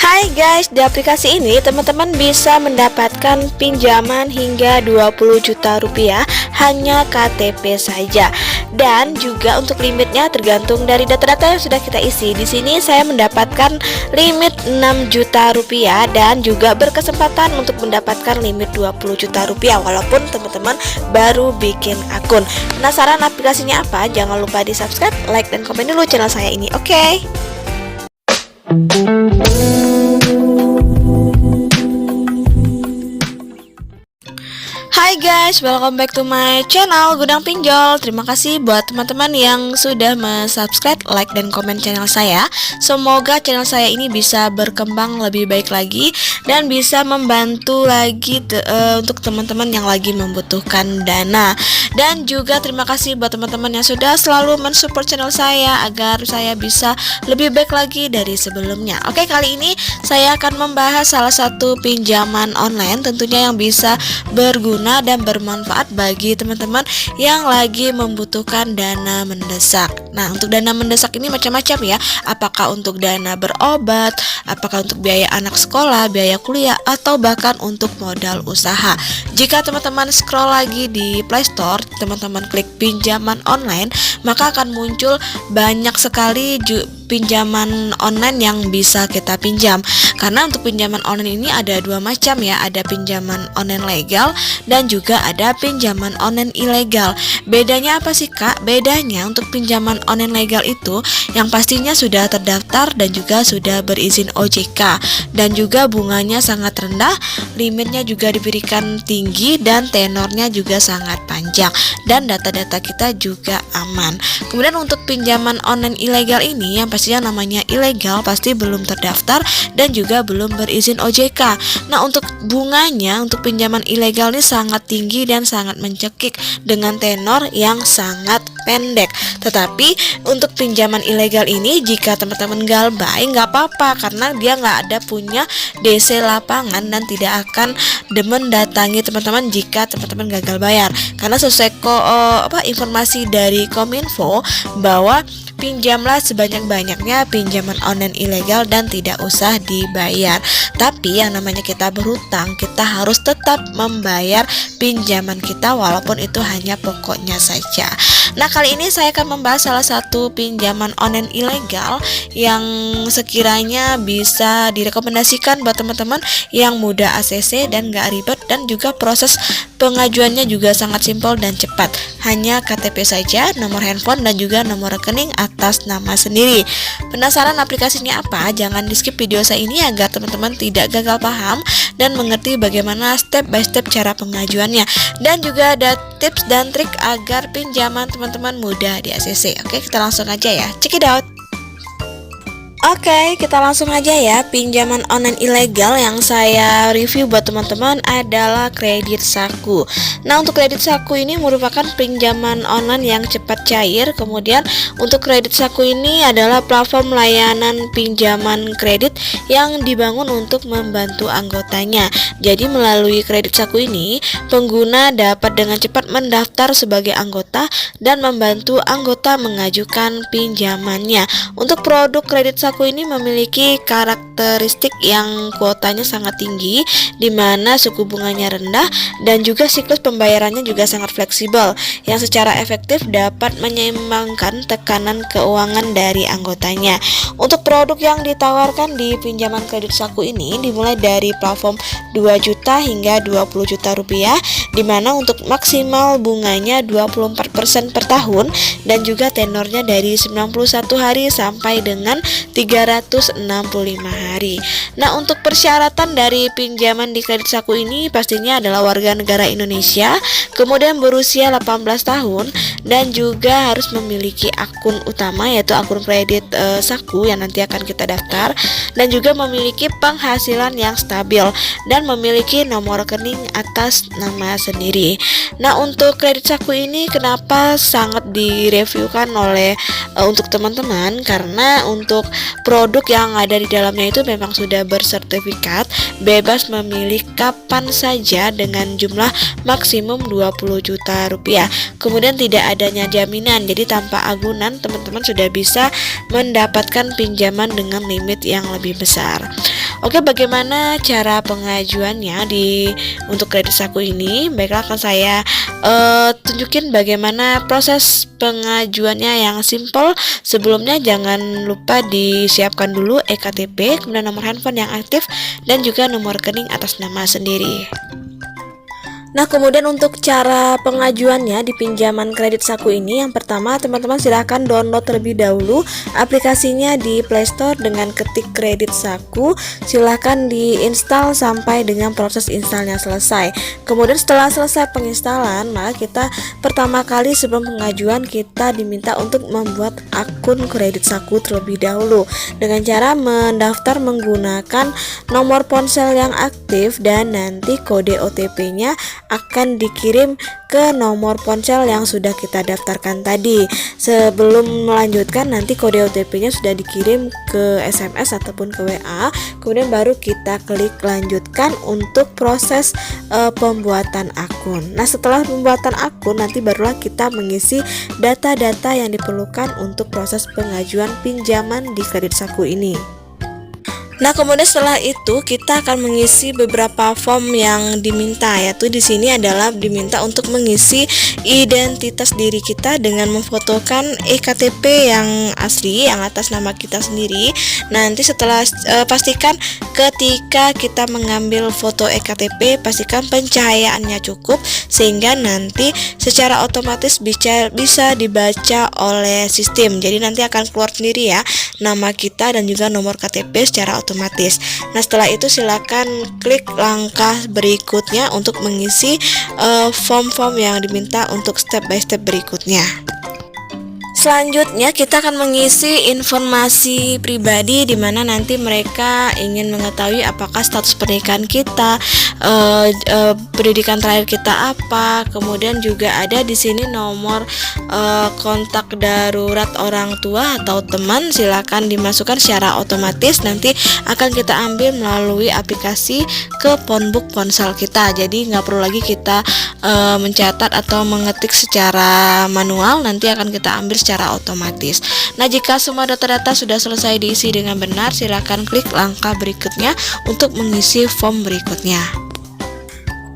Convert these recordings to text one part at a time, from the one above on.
Hai guys, di aplikasi ini teman-teman bisa mendapatkan pinjaman hingga 20 juta rupiah hanya KTP saja. Dan juga untuk limitnya tergantung dari data-data yang sudah kita isi. Di sini saya mendapatkan limit 6 juta rupiah dan juga berkesempatan untuk mendapatkan limit 20 juta rupiah walaupun teman-teman baru bikin akun. Penasaran aplikasinya apa? Jangan lupa di-subscribe, like dan komen dulu channel saya ini. Oke. Hai guys, welcome back to my channel Gudang Pinjol. Terima kasih buat teman-teman yang sudah subscribe, like, dan komen channel saya. Semoga channel saya ini bisa berkembang lebih baik lagi dan bisa membantu lagi untuk teman-teman yang lagi membutuhkan dana. Dan juga terima kasih buat teman-teman yang sudah selalu mensupport channel saya agar saya bisa lebih baik lagi dari sebelumnya. Oke, kali ini saya akan membahas salah satu pinjaman online tentunya yang bisa berguna dan bermanfaat bagi teman-teman yang lagi membutuhkan dana mendesak. Nah, untuk dana mendesak ini macam-macam ya. Apakah untuk dana berobat, apakah untuk biaya anak sekolah, biaya kuliah, atau bahkan untuk modal usaha. Jika teman-teman scroll lagi di Play Store, teman-teman klik pinjaman online, maka akan muncul banyak sekali pinjaman online yang bisa kita pinjam. Karena untuk pinjaman online ini ada dua macam ya, ada pinjaman online legal dan juga ada pinjaman online ilegal. Bedanya apa sih Kak? Bedanya untuk pinjaman online legal itu yang pastinya sudah terdaftar dan juga sudah berizin OJK dan juga bunganya sangat rendah, limitnya juga diberikan tinggi dan tenornya juga sangat panjang dan data-data kita juga aman. Kemudian untuk pinjaman online ilegal ini yang pastinya namanya ilegal, pasti belum terdaftar dan juga belum berizin OJK. Nah, untuk bunganya untuk pinjaman ilegal ini sangat tinggi dan sangat mencekik dengan tenor yang sangat pendek. Tetapi untuk pinjaman ilegal ini jika teman-teman galbay nggak apa-apa karena dia nggak ada punya DC lapangan dan tidak akan mendatangi teman-teman jika teman-teman gagal bayar. Karena sesuai informasi dari Kominfo bahwa pinjamlah sebanyak-banyaknya pinjaman online ilegal dan tidak usah dibayar. Tapi yang namanya kita berhutang, kita harus tetap membayar pinjaman kita walaupun itu hanya pokoknya saja. Nah, kali ini saya akan membahas salah satu pinjaman online ilegal yang sekiranya bisa direkomendasikan buat teman-teman yang mudah ACC dan gak ribet dan juga proses pengajuannya juga sangat simpel dan cepat. Hanya KTP saja, nomor handphone dan juga nomor rekening atas nama sendiri. Penasaran aplikasinya apa? Jangan di skip video saya ini agar teman-teman tidak gagal paham dan mengerti bagaimana step by step cara pengajuannya. Dan juga ada tips dan trik agar pinjaman teman-teman mudah di ACC. Oke, kita langsung aja ya. Check it out. Oke, kita langsung aja ya. Pinjaman online ilegal yang saya review buat teman-teman adalah Kredit Saku. Nah, untuk Kredit Saku ini merupakan pinjaman online yang cepat cair. Kemudian untuk Kredit Saku ini adalah platform layanan pinjaman kredit yang dibangun untuk membantu anggotanya. Jadi melalui Kredit Saku ini, pengguna dapat dengan cepat mendaftar sebagai anggota dan membantu anggota mengajukan pinjamannya. Untuk produk Kredit Saku ini memiliki karakteristik yang kuotanya sangat tinggi, di mana suku bunganya rendah dan juga siklus pembayarannya juga sangat fleksibel, yang secara efektif dapat menyeimbangkan tekanan keuangan dari anggotanya. Untuk produk yang ditawarkan di pinjaman Kredit Saku ini dimulai dari platform 2 juta hingga 20 juta rupiah, di mana untuk maksimal bunganya 24% per tahun dan juga tenornya dari 91 hari sampai dengan 365 hari. Nah, untuk persyaratan dari pinjaman di Kredit Saku ini pastinya adalah warga negara Indonesia, kemudian berusia 18 tahun dan juga harus memiliki akun utama yaitu akun Kredit Saku yang nanti akan kita daftar, dan juga memiliki penghasilan yang stabil dan memiliki nomor rekening atas nama sendiri. Nah, untuk Kredit Saku ini kenapa sangat direviewkan oleh untuk teman-teman, karena untuk produk yang ada di dalamnya itu memang sudah bersertifikat bebas memilih kapan saja dengan jumlah maksimum 20 juta rupiah. Kemudian tidak adanya jaminan, jadi tanpa agunan teman-teman sudah bisa mendapatkan pinjaman dengan limit yang lebih besar. Oke, bagaimana cara pengajuannya untuk kredit Saku ini? Baiklah, akan saya tunjukin bagaimana proses pengajuannya yang simple. Sebelumnya jangan lupa disiapkan dulu eKTP, kemudian nomor handphone yang aktif, dan juga nomor rekening atas nama sendiri. Nah, kemudian untuk cara pengajuannya di pinjaman kredit Saku ini, yang pertama teman-teman silahkan download terlebih dahulu aplikasinya di Play Store dengan ketik kredit Saku. Silahkan diinstal sampai dengan proses installnya selesai. Kemudian setelah selesai penginstalan, maka kita pertama kali sebelum pengajuan kita diminta untuk membuat akun kredit Saku terlebih dahulu dengan cara mendaftar menggunakan nomor ponsel yang aktif, dan nanti kode OTP-nya akan dikirim ke nomor ponsel yang sudah kita daftarkan tadi. Sebelum melanjutkan, nanti kode OTP-nya sudah dikirim ke SMS ataupun ke WA. Kemudian baru kita klik lanjutkan untuk proses pembuatan akun. Nah, setelah pembuatan akun, nanti barulah kita mengisi data-data yang diperlukan untuk proses pengajuan pinjaman di kredit Saku ini. Nah, kemudian setelah itu kita akan mengisi beberapa form yang diminta, yaitu di sini adalah diminta untuk mengisi identitas diri kita dengan memfotokan eKTP yang asli yang atas nama kita sendiri. Nanti setelah pastikan ketika kita mengambil foto eKTP, pastikan pencahayaannya cukup sehingga nanti secara otomatis bisa dibaca oleh sistem. Jadi nanti akan keluar sendiri ya nama kita dan juga nomor KTP secara otomatis. Nah, setelah itu silakan klik langkah berikutnya untuk mengisi form-form yang diminta untuk step by step berikutnya. Selanjutnya kita akan mengisi informasi pribadi, di mana nanti mereka ingin mengetahui apakah status pernikahan kita, pendidikan terakhir kita apa, kemudian juga ada di sini nomor kontak darurat orang tua atau teman. Silakan dimasukkan secara otomatis, nanti akan kita ambil melalui aplikasi ke phonebook ponsel kita. Jadi nggak perlu lagi kita mencatat atau mengetik secara manual, nanti akan kita ambil secara otomatis. Nah, jika semua data-data sudah selesai diisi dengan benar, silakan klik langkah berikutnya untuk mengisi form berikutnya.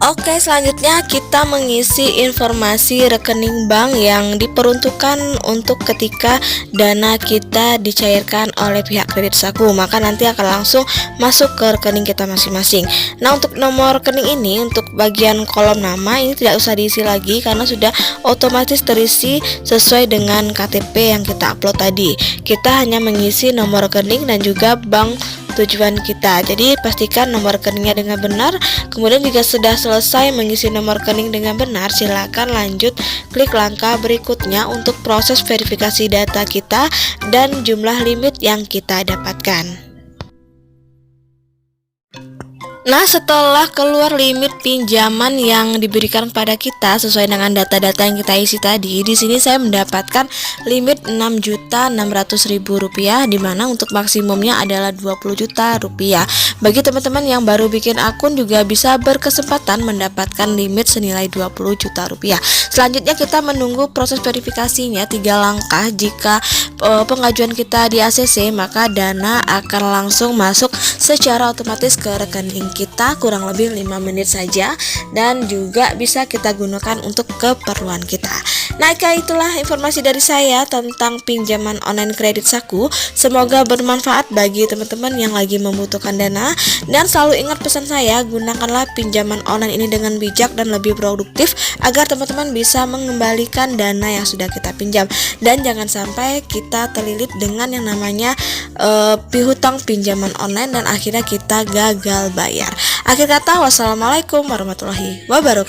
Oke, selanjutnya kita mengisi informasi rekening bank yang diperuntukkan untuk ketika dana kita dicairkan oleh pihak kredit Saku, maka nanti akan langsung masuk ke rekening kita masing-masing. Nah, untuk nomor rekening ini, untuk bagian kolom nama ini tidak usah diisi lagi karena sudah otomatis terisi sesuai dengan KTP yang kita upload tadi. Kita hanya mengisi nomor rekening dan juga bank tujuan kita. Jadi pastikan nomor rekeningnya dengan benar. Kemudian jika sudah selesai mengisi nomor rekening dengan benar, silakan lanjut klik langkah berikutnya untuk proses verifikasi data kita dan jumlah limit yang kita dapatkan. Nah, setelah keluar limit pinjaman yang diberikan kepada kita sesuai dengan data-data yang kita isi tadi, di sini saya mendapatkan limit Rp6.600.000, di mana untuk maksimumnya adalah Rp20 juta. Bagi teman-teman yang baru bikin akun juga bisa berkesempatan mendapatkan limit senilai Rp20 juta. Selanjutnya kita menunggu proses verifikasinya 3 langkah. Jika pengajuan kita di ACC, maka dana akan langsung masuk secara otomatis ke rekening kita kurang lebih 5 menit saja, dan juga bisa kita gunakan untuk keperluan kita. Nah, itulah informasi dari saya tentang pinjaman online kredit Saku. Semoga bermanfaat bagi teman-teman yang lagi membutuhkan dana, dan selalu ingat pesan saya, gunakanlah pinjaman online ini dengan bijak dan lebih produktif agar teman-teman bisa mengembalikan dana yang sudah kita pinjam, dan jangan sampai kita terlilit dengan yang namanya piutang pinjaman online dan akhirnya kita gagal bayar. Akhir kata, wassalamualaikum warahmatullahi wabarakatuh.